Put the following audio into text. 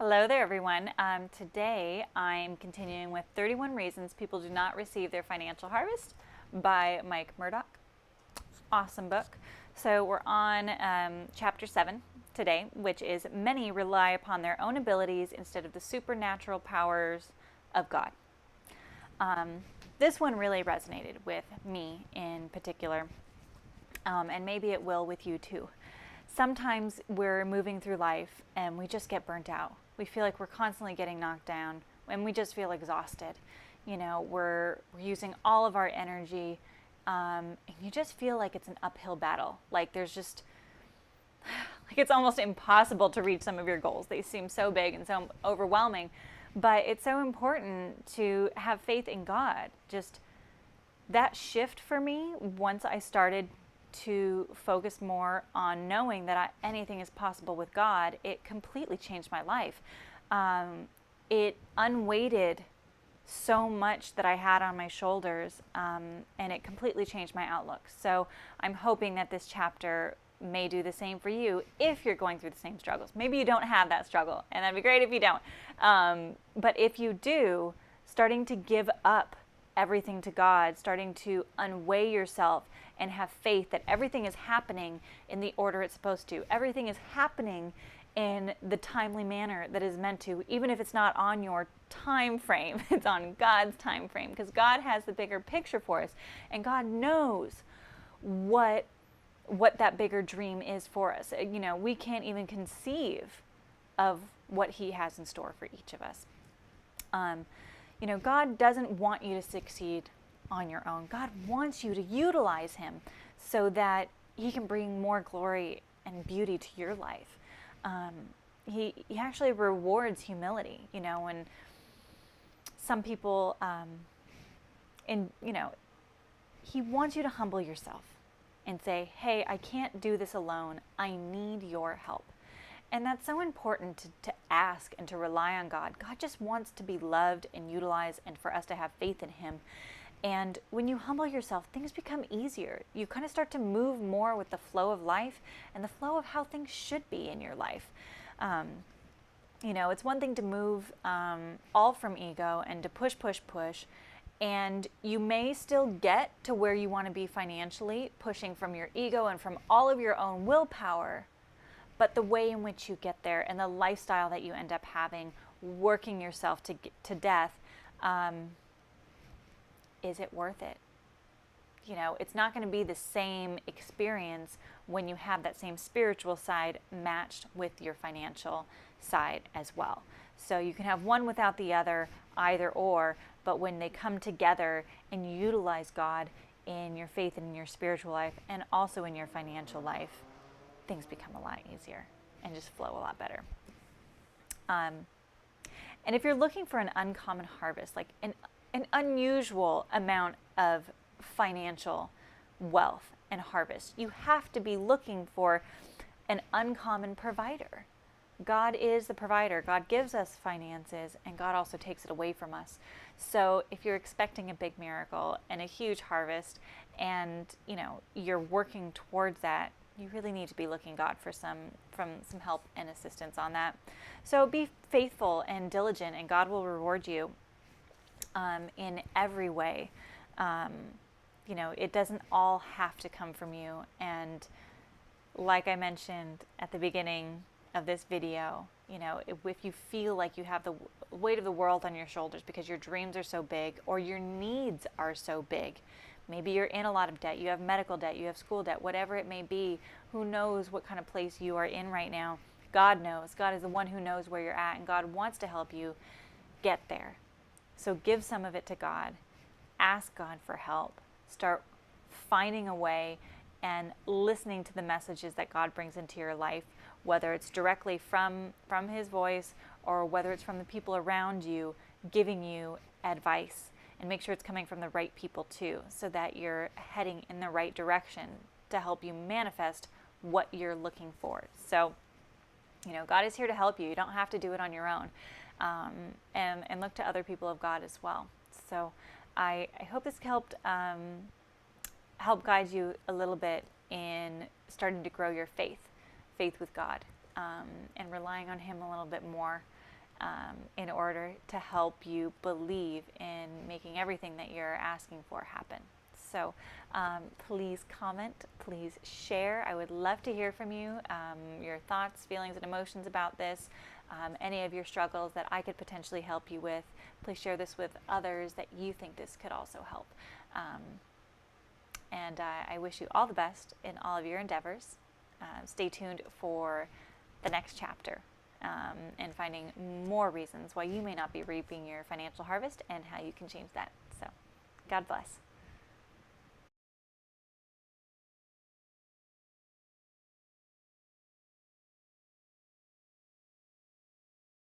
Hello there, everyone. Today I'm continuing with 31 Reasons People Do Not Receive Their Financial Harvest by Mike Murdock. Awesome book. So we're on chapter 7 today, which is Many Rely Upon Their Own Abilities Instead of the Supernatural Powers of God. This one really resonated with me in particular, and maybe it will with you too. Sometimes we're moving through life and we just get burnt out. We feel like we're constantly getting knocked down and we just feel exhausted. We're using all of our energy, and you just feel like it's an uphill battle. Like it's almost impossible to reach some of your goals. They seem so big and so overwhelming, but it's so important to have faith in God. Just that shift for me, once I started to focus more on knowing that anything is possible with God, it completely changed my life. It unweighted so much that I had on my shoulders, and it completely changed my outlook. So I'm hoping that this chapter may do the same for you if you're going through the same struggles. Maybe you don't have that struggle, and that'd be great if you don't. But if you do, starting to give up everything to God, starting to unweigh yourself and have faith that everything is happening in the order it's supposed to. Everything is happening in the timely manner that is meant to, even if it's not on your time frame. It's on God's time frame, because God has the bigger picture for us, and God knows what that bigger dream is for us. We can't even conceive of what He has in store for each of us. God doesn't want you to succeed on your own. God wants you to utilize Him so that He can bring more glory and beauty to your life. He actually rewards humility. When some people, He wants you to humble yourself and say, hey, I can't do this alone. I need your help. And that's so important to ask and to rely on God. God just wants to be loved and utilized, and for us to have faith in Him. And when you humble yourself, things become easier. You kind of start to move more with the flow of life and the flow of how things should be in your life. It's one thing to move all from ego and to push, and you may still get to where you want to be financially, pushing from your ego and from all of your own willpower. But the way in which you get there and the lifestyle that you end up having, working yourself to death, is it worth it? It's not going to be the same experience when you have that same spiritual side matched with your financial side as well. So you can have one without the other, either or, but when they come together and you utilize God in your faith and in your spiritual life and also in your financial life, things become a lot easier and just flow a lot better. And if you're looking for an uncommon harvest, like an unusual amount of financial wealth and harvest, you have to be looking for an uncommon provider. God is the provider. God gives us finances, and God also takes it away from us. So if you're expecting a big miracle and a huge harvest, and you're working towards that, you really need to be looking God for some help and assistance on that. So be faithful and diligent, and God will reward you in every way. It doesn't all have to come from you. And like I mentioned at the beginning of this video, if you feel like you have the weight of the world on your shoulders because your dreams are so big or your needs are so big, maybe you're in a lot of debt, you have medical debt, you have school debt, whatever it may be, who knows what kind of place you are in right now. God knows. God is the one who knows where you're at, and God wants to help you get there. So give some of it to God. Ask God for help. Start finding a way and listening to the messages that God brings into your life, whether it's directly from His voice or whether it's from the people around you giving you advice. And make sure it's coming from the right people too, so that you're heading in the right direction to help you manifest what you're looking for. So, God is here to help you. You don't have to do it on your own. And look to other people of God as well. So I hope this helped guide you a little bit in starting to grow your faith with God, and relying on Him a little bit more in order to help you believe in making everything that you're asking for happen. So please comment, please share. I would love to hear from you, your thoughts, feelings, and emotions about this, any of your struggles that I could potentially help you with. Please share this with others that you think this could also help. And I wish you all the best in all of your endeavors. Stay tuned for the next chapter and finding more reasons why you may not be reaping your financial harvest and how you can change that. So, God bless.